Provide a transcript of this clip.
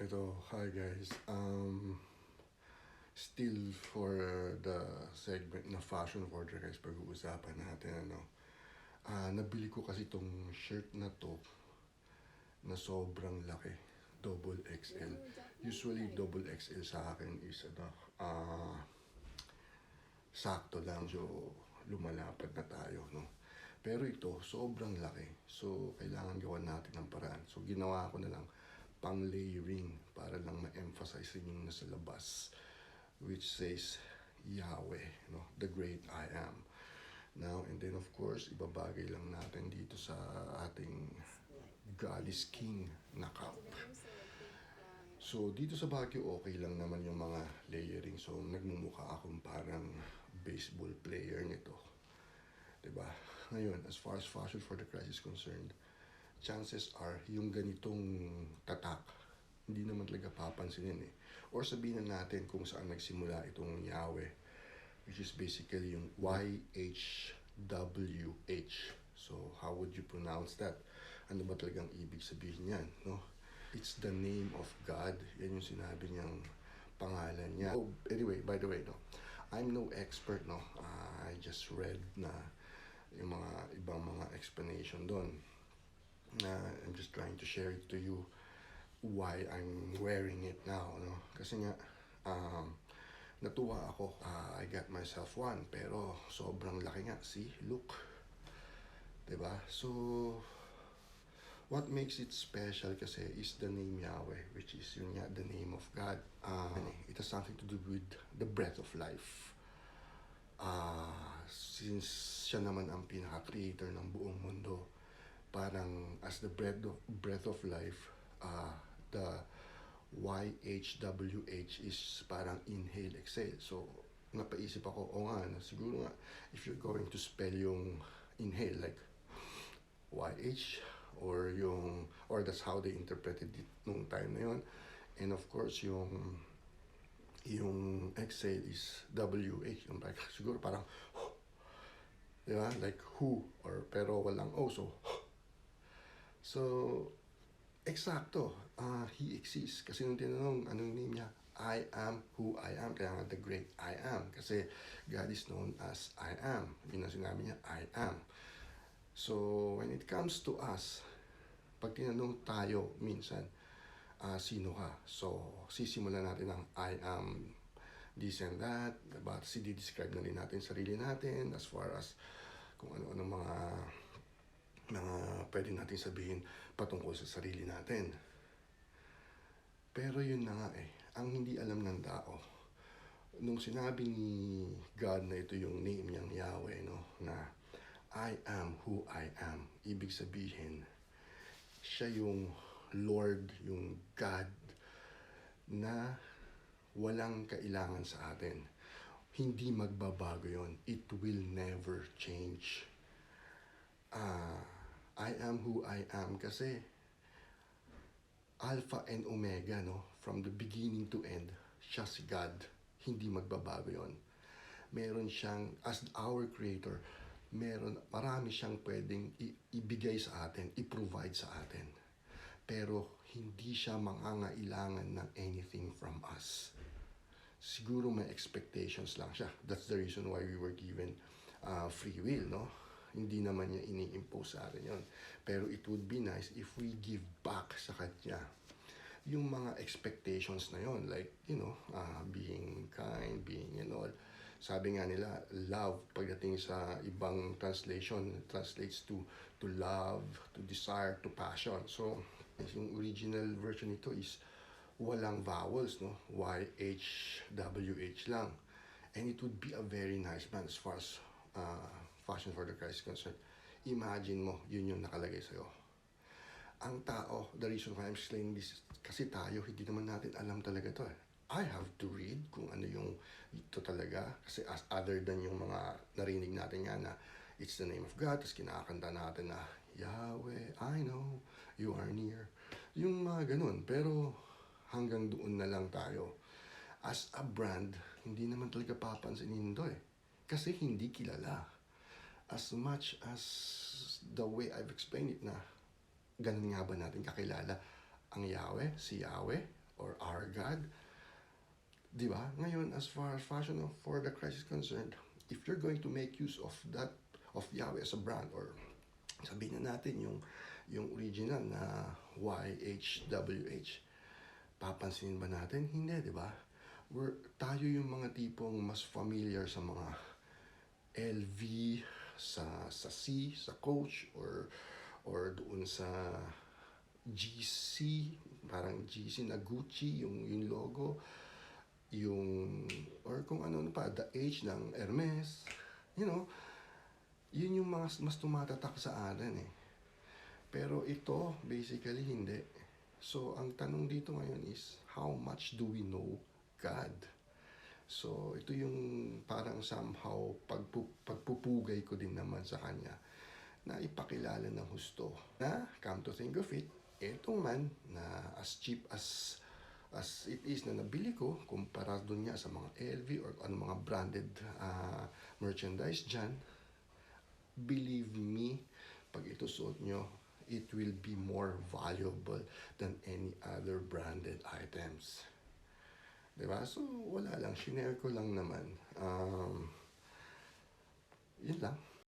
Hi guys. Still for the segment na fashion order guys, pag-uusapan natin nabili ko kasi tong shirt na to na sobrang laki. Double XL. Usually double XL sa akin is sakto lang, so lumalapad na tayo, no? Pero ito, sobrang laki. So, kailangan gawan natin ng paraan. So, ginawa ko na lang pang layering para lang ma-emphasize yung nasa labas, which says Yahweh, no? The great I am. Now, and then of course, ibabagay lang natin dito sa ating God is King na cup. So, dito sa Baguio, okay lang naman yung mga layering. So, nagmumukha akong parang baseball player nito. Diba? Ngayon, as far as fashion for the Christ is concerned, chances are, yung ganitong tatak, hindi naman talaga papansinin eh. Or sabihin na natin kung saan nagsimula itong Yahweh, which is basically yung YHWH. So, how would you pronounce that? Ano ba talagang ibig sabihin yan, no? It's the name of God. Yan yung sinabi niyang pangalan niya. Oh, anyway, by the way, no, I'm no expert, no. I just read na yung mga ibang mga explanation doon. I'm just trying to share it to you why I'm wearing it now, no? Kasi nga, natuwa ako. I got myself one, pero sobrang laki nga. See, look. Diba? So, what makes it special kasi is the name Yahweh, which is yun nga, the name of God. It has something to do with the breath of life. Since siya naman ang pinaka-creator ng buong mundo, parang as the breath of life, the YHWH is parang inhale, exhale. So, napaisip ako, siguro nga, if you're going to spell yung inhale, like YH, or that's how they interpreted it nung time na yun. And of course, yung exhale is WH. Yung like, siguro parang, diba? Like who, or pero walang O, so, eksakto, he exists. Kasi nung tinanong, anong name niya? I am who I am. Kaya nga, the great I am. Kasi God is known as I am. Yun ang sinabi niya, I am. So, when it comes to us, pag tinanong tayo minsan, sino ka? So, sisimulan natin ng I am this and that. Diba? Describe na rin natin sarili natin as far as kung ano-ano mga pwede natin sabihin patungkol sa sarili natin. Pero yun na nga ang hindi alam ng tao, nung sinabi ni God na ito yung name niyang Yahweh, no, na I am who I am, ibig sabihin, siya yung Lord, yung God na walang kailangan sa atin. Hindi magbabago yon. It will never change. I am who I am kasi Alpha and Omega, no? From the beginning to end, siya si God. Hindi magbabago yon. Meron siyang, as our creator, marami siyang pwedeng ibigay sa atin, i-provide sa atin. Pero hindi siya mangangailangan ng anything from us. Siguro may expectations lang siya. That's the reason why we were given free will, no? Hindi naman niya ini-impose sa atin yun. Pero it would be nice if we give back sa kanya yung mga expectations na yon, like, being kind, being and all. Sabi nga nila, love, pagdating sa ibang translation, translates to love, to desire, to passion. So, yung original version nito is walang vowels, no? YHWH lang. And it would be a very nice band as far as Fashion for the Christ concerned. Imagine mo, yun yung nakalagay sa'yo. Ang tao, the reason why I'm explaining this, kasi tayo, hindi naman natin alam talaga to I have to read kung ano yung ito talaga. Kasi as other than yung mga narinig natin nga na it's the name of God, tapos kinakanta natin na Yahweh, I know, you are near. Yung mga ganun. Pero hanggang doon na lang tayo. As a brand, hindi naman talaga papansinin to kasi hindi kilala. As much as the way I've explained it na, ganun nga ba natin kakilala ang Yahweh, si Yahweh, or our God. Di ba? Ngayon, as far as fashion for the Christ is concerned, if you're going to make use of that, of Yahweh as a brand, or sabihin na natin yung original na YHWH, papansinin ba natin? Hindi, di ba? Tayo yung mga tipong mas familiar sa mga LV, sa C, sa Coach, or doon sa GC, parang GC na Gucci, yung logo, or kung ano pa, the H ng Hermes, you know, yun yung mga mas tumatatak sa atin eh. Pero ito, basically, hindi. So, ang tanong dito ngayon is, how much do we know God? So, ito yung parang somehow pagpupugay ko din naman sa kanya na ipakilala ng husto. Na, come to think of it, eto man na as cheap as it is na nabili ko, kumpara dun nga sa mga LV or ano mga branded merchandise dyan, believe me, pag ito suot nyo, it will be more valuable than any other branded items. Diba? So, wala lang. Shinare ko lang naman. Yun lang.